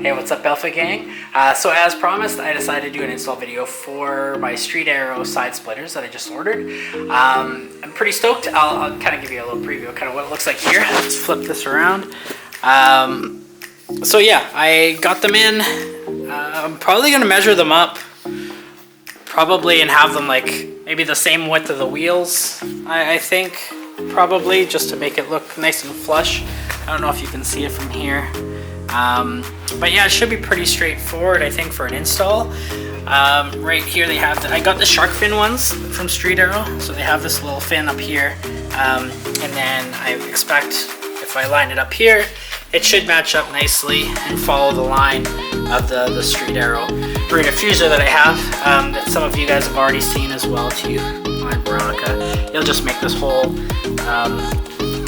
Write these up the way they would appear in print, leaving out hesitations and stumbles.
Hey, what's up, Alpha Gang? So as promised, I decided to do an install video for my Street Aero side splitters that I just ordered. I'm pretty stoked. I'll kind of give you a little preview of kind of what it looks like here. Let's flip this around. So yeah, I got them in. I'm probably going to measure them up probably and have them like maybe the same width of the wheels, I think, probably, just to make it look nice and flush. I don't know if you can see it from here. But yeah, it should be pretty straightforward, I think, for an install. Right here they have, I got the shark fin ones from Street Aero, so they have this little fin up here, and then I expect if I line it up here, it should match up nicely and follow the line of the Street Aero rear diffuser that I have, that some of you guys have already seen as well too on Veronica. It'll just make this whole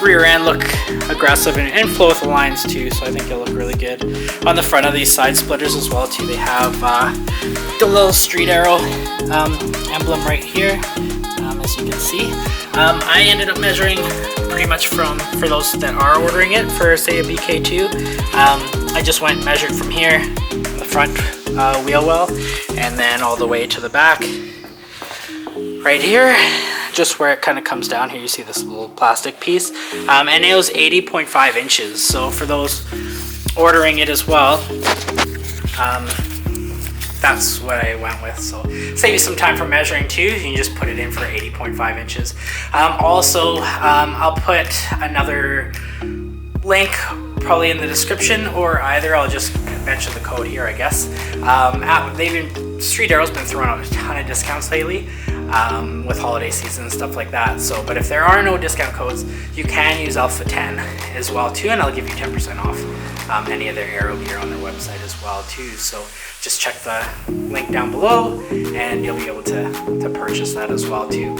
rear end look aggressive and flow with the lines too, so I think it'll look really good. On the front of these side splitters as well too, they have the little Street Aero emblem right here, as you can see. I ended up measuring pretty much for those that are ordering it for, say, a BK2. I just went and measured from here, the front wheel well, and then all the way to the back right here, just where it kind of comes down here. You see this little plastic piece, and it was 80.5 inches. So for those ordering it as well, that's what I went with. So save you some time for measuring too. You can just put it in for 80.5 inches. Also, I'll put another link probably in the description, or either I'll just mention the code here, I guess. Street Aero's been throwing out a ton of discounts lately, with holiday season and stuff like that. So, but if there are no discount codes, you can use AlphaGen as well too, and I'll give you 10% off any of their Aero gear on their website as well too. So just check the link down below and you'll be able to purchase that as well too.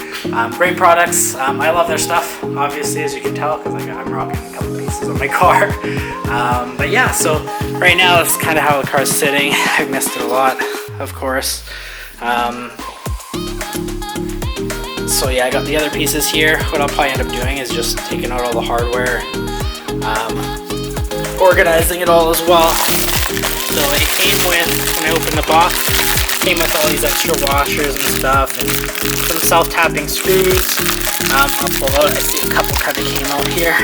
Great products. I love their stuff, obviously, as you can tell, because I'm rocking a couple pieces on my car. But yeah, so right now that's kind of how the car's sitting. I've missed it a lot, of course. So yeah, I got the other pieces here. What I'll probably end up doing is just taking out all the hardware, organizing it all as well. So it came with, when I opened the box, came with all these extra washers and stuff, and some self-tapping screws. I'll pull out, I see a couple kind of came out here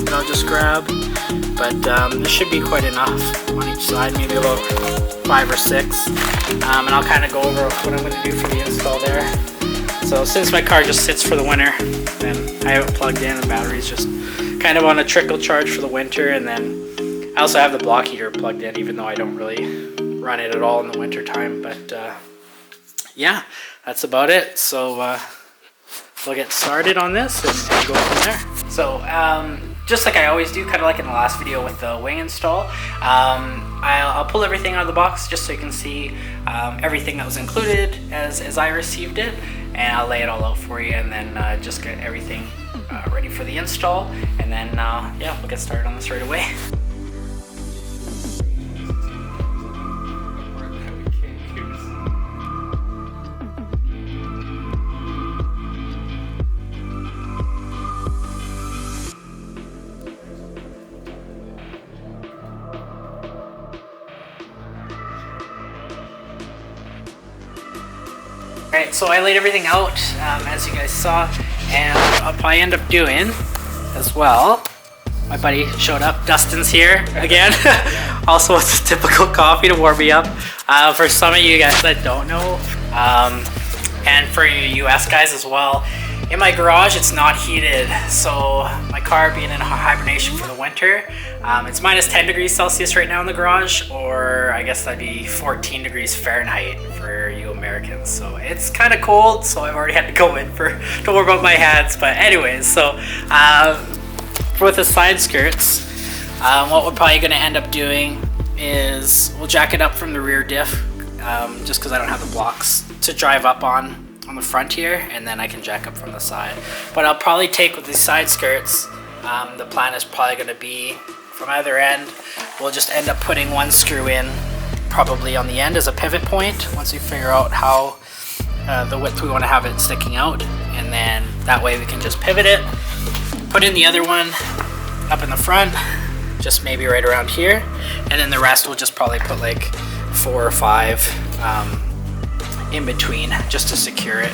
that I'll just grab, but there should be quite enough on each side, maybe about 5 or 6, and I'll kind of go over what I'm going to do for the install there. So since my car just sits for the winter, and I have it plugged in, the battery's just kind of on a trickle charge for the winter, and then I also have the block heater plugged in, even though I don't really run it at all in the winter time. But yeah, that's about it. So we'll get started on this and go from there. So just like I always do, kind of like in the last video with the wing install, I'll pull everything out of the box just so you can see everything that was included as I received it, and I'll lay it all out for you, and then just get everything ready for the install, and then yeah, we'll get started on this right away. Alright, so I laid everything out, as you guys saw, and what I'll probably end up doing as well, my buddy showed up, Dustin's here again, also with a typical coffee to warm me up, for some of you guys that don't know, and for you US guys as well. In my garage, it's not heated, so my car being in hibernation for the winter, it's minus 10 degrees Celsius right now in the garage, or I guess that'd be 14 degrees Fahrenheit for you Americans. So it's kind of cold, so I've already had to go in to warm up my hands. But anyways, so with the side skirts, what we're probably going to end up doing is we'll jack it up from the rear diff, just because I don't have the blocks to drive up on the front here, and then I can jack up from the side. But I'll probably take with these side skirts, the plan is probably going to be from either end, we'll just end up putting one screw in probably on the end as a pivot point once we figure out how the width we want to have it sticking out, and then that way we can just pivot it, put in the other one up in the front, just maybe right around here, and then the rest we'll just probably put like 4 or 5 in between just to secure it.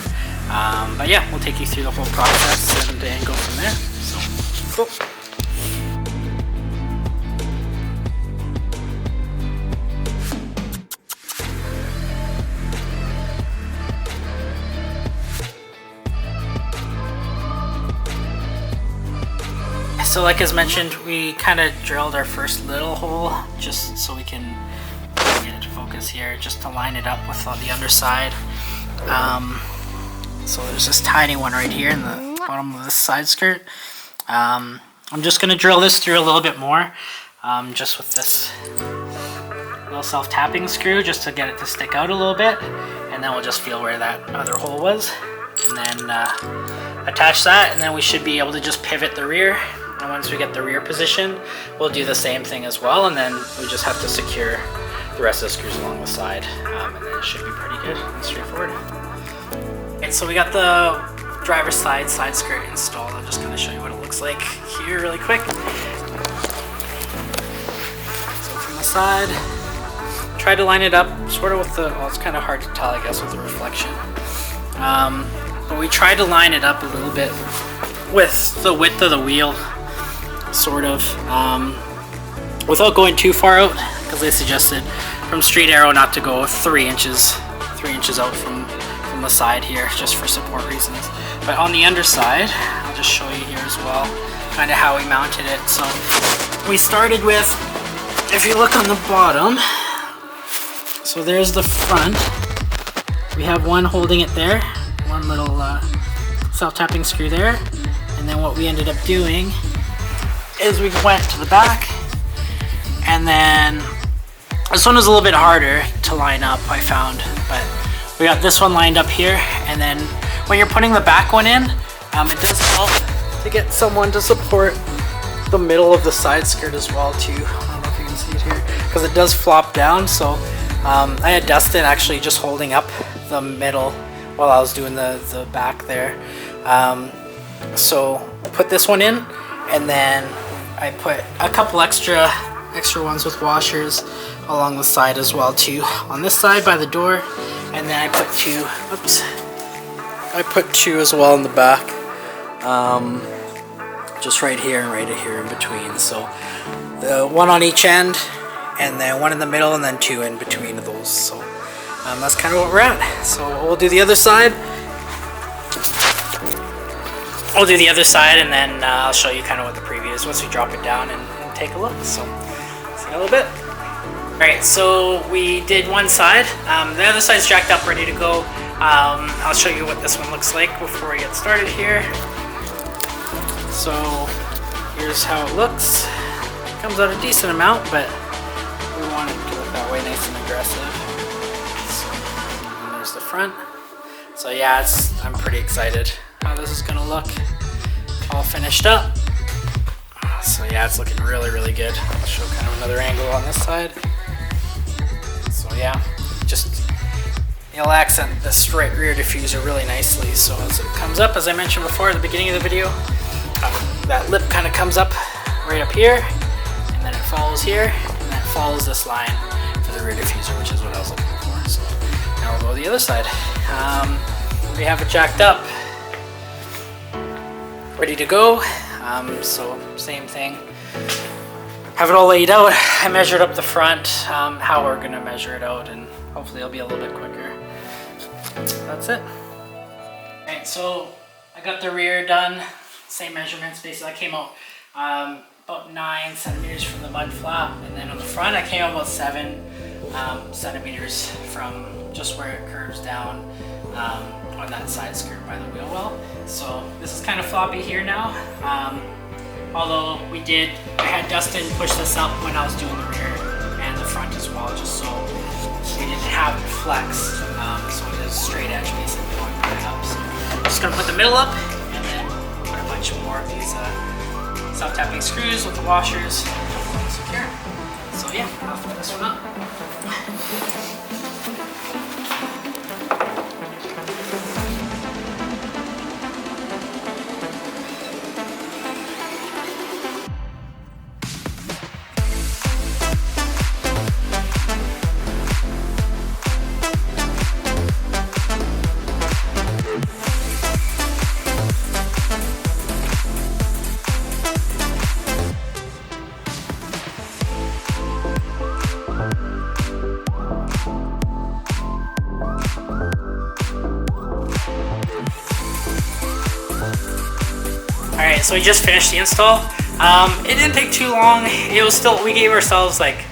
But yeah, we'll take you through the whole process and go from there. So cool. So like as mentioned, we kind of drilled our first little hole just so we can get it to focus here, just to line it up with the underside. So there's this tiny one right here in the bottom of the side skirt. I'm just going to drill this through a little bit more, just with this little self-tapping screw, just to get it to stick out a little bit, and then we'll just feel where that other hole was, and then attach that, and then we should be able to just pivot the rear. And once we get the rear position, we'll do the same thing as well, and then we just have to secure the rest of the screws along the side, and then it should be pretty good and straightforward. Okay, so we got the driver's side skirt installed. I'm just going to show you what it looks like here really quick. So from the side, try to line it up sort of with the, well, it's kind of hard to tell I guess with the reflection, but we tried to line it up a little bit with the width of the wheel, sort of, without going too far out, because they suggested from street Aero not to go 3 inches out from the side here, just for support reasons. But on the underside, I'll just show you here as well, kind of how we mounted it. So we started with, if you look on the bottom, so there's the front. We have one holding it there, one little self-tapping screw there, and then what we ended up doing is we went to the back, and then this one was a little bit harder to line up, I found, but we got this one lined up here, and then when you're putting the back one in, it does help to get someone to support the middle of the side skirt as well too. I don't know if you can see it here, because it does flop down. So I had Dustin actually just holding up the middle while I was doing the back there. So I put this one in, and then I put a couple extra ones with washers along the side as well too, on this side by the door, and then I put 2, I put 2 as well in the back, just right here and right here in between. So the one on each end, and then one in the middle, and then 2 in between of those. So that's kind of what we're at. So we'll do the other side. We'll do the other side, and then I'll show you kind of what the preview is once we drop it down and take a look. So see you in a little bit. Alright, so we did one side. The other side's jacked up, ready to go. I'll show you what this one looks like before we get started here. So here's how it looks. It comes out a decent amount, but we want it to look that way, nice and aggressive. So, and there's the front. So yeah, I'm pretty excited how this is gonna look all finished up. So yeah, it's looking really, really good. I'll show kind of another angle on this side. So yeah, just it'll accent the straight rear diffuser really nicely. So as it comes up, as I mentioned before at the beginning of the video, that lip kind of comes up right up here, and then it follows here, and then it follows this line for the rear diffuser, which is what I was looking for. So now we'll go to the other side. We have it jacked up, ready to go. So same thing, have it all laid out. I measured up the front, how we're gonna measure it out, and hopefully it'll be a little bit quicker. That's it. Alright, so I got the rear done, same measurements. Basically I came out about 9 centimeters from the mud flap, and then on the front I came out about 7 centimeters from just where it curves down on that side skirt by the wheel well. So this is kind of floppy here now. Although I had Dustin push this up when I was doing the rear and the front as well, just so we didn't have it flex. So it is straight edge basically going right up. So I'm just gonna put the middle up, and then put a bunch more of these self-tapping screws with the washers secure. So yeah, I'll put this one up. Alright, so we just finished the install. It didn't take too long. It was still, we gave ourselves like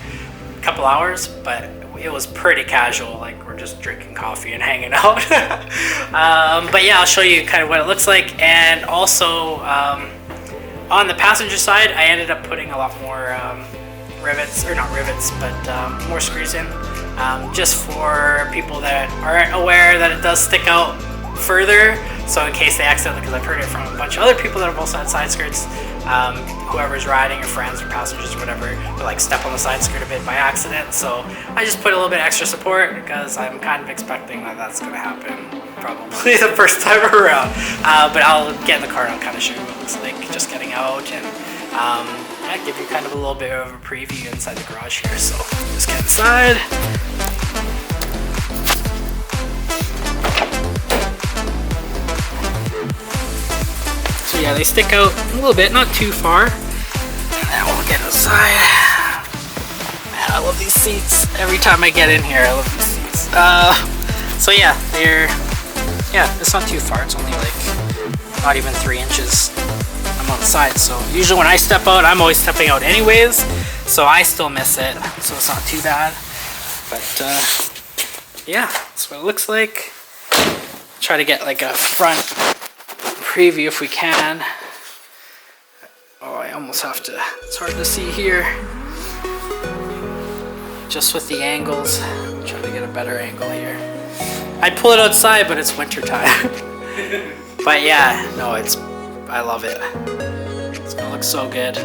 a couple hours, but it was pretty casual, like we're just drinking coffee and hanging out. But yeah, I'll show you kind of what it looks like. And also on the passenger side, I ended up putting a lot more rivets, or not rivets, but more screws in, just for people that aren't aware that it does stick out further. So in case they accidentally, because I've heard it from a bunch of other people that have also had side skirts, whoever's riding, or friends or passengers or whatever, will like step on the side skirt a bit by accident. So I just put a little bit extra support because I'm kind of expecting that that's going to happen probably the first time around. But I'll get in the car and I'll kind of show you what it looks like just getting out, and yeah, give you kind of a little bit of a preview inside the garage here. So just get inside. So yeah, they stick out a little bit, not too far. And then we'll get inside. Man, I love these seats. Every time I get in here, I love these seats. So yeah, it's not too far. It's only like not even 3 inches. I'm on the side, so usually when I step out, I'm always stepping out anyways, so I still miss it, so it's not too bad. But yeah, that's what it looks like. Try to get like a front preview if we can. Oh, I almost have to, it's hard to see here just with the angles. Try to get a better angle here. I'd pull it outside, but it's winter time. But yeah, no, I love it. It's gonna look so good.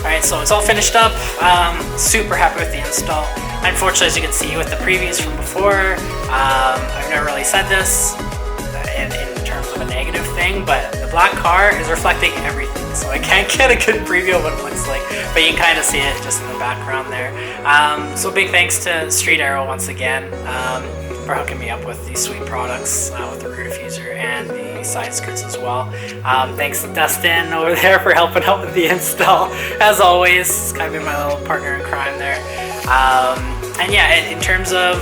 Alright, so it's all finished up. Super happy with the install. Unfortunately, as you can see with the previews from before, I've never really said this in terms of a negative thing, but the black car is reflecting everything, so I can't get a good preview of what it looks like, but you can kind of see it just in the background there. So big thanks to Street Aero once again for hooking me up with these sweet products with the rear diffuser and the side skirts as well. Thanks to Dustin over there for helping out with the install. As always, he's kind of been my little partner in crime there. And yeah, in terms of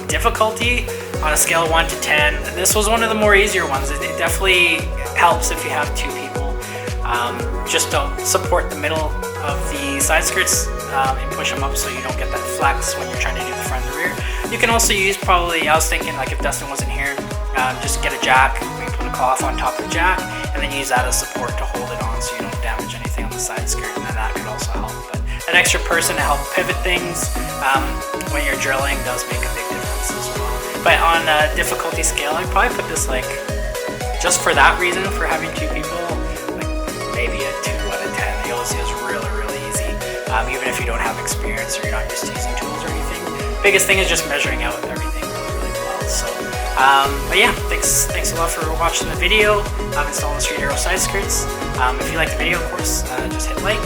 difficulty, on a scale of 1 to 10, this was one of the more easier ones. It definitely helps if you have 2 people. Just don't support the middle of the side skirts and push them up so you don't get that flex when you're trying to do the front and the rear. You can also use probably, I was thinking like if Dustin wasn't here, just get a jack, maybe put a cloth on top of the jack, and then use that as support to hold it on so you don't damage anything on the side skirt, and then that could also help. But an extra person to help pivot things when you're drilling does make a big difference as well. But on a difficulty scale, I'd probably put this like, just for that reason, for having 2 people, like maybe a 2 out of 10. The OC is really, really easy, even if you don't have experience or you're not used to using tools or anything. Biggest thing is just measuring out everything really, really well. So, but yeah, thanks a lot for watching the video. I'm installing the Street Aero side skirts. If you like the video, of course, just hit like.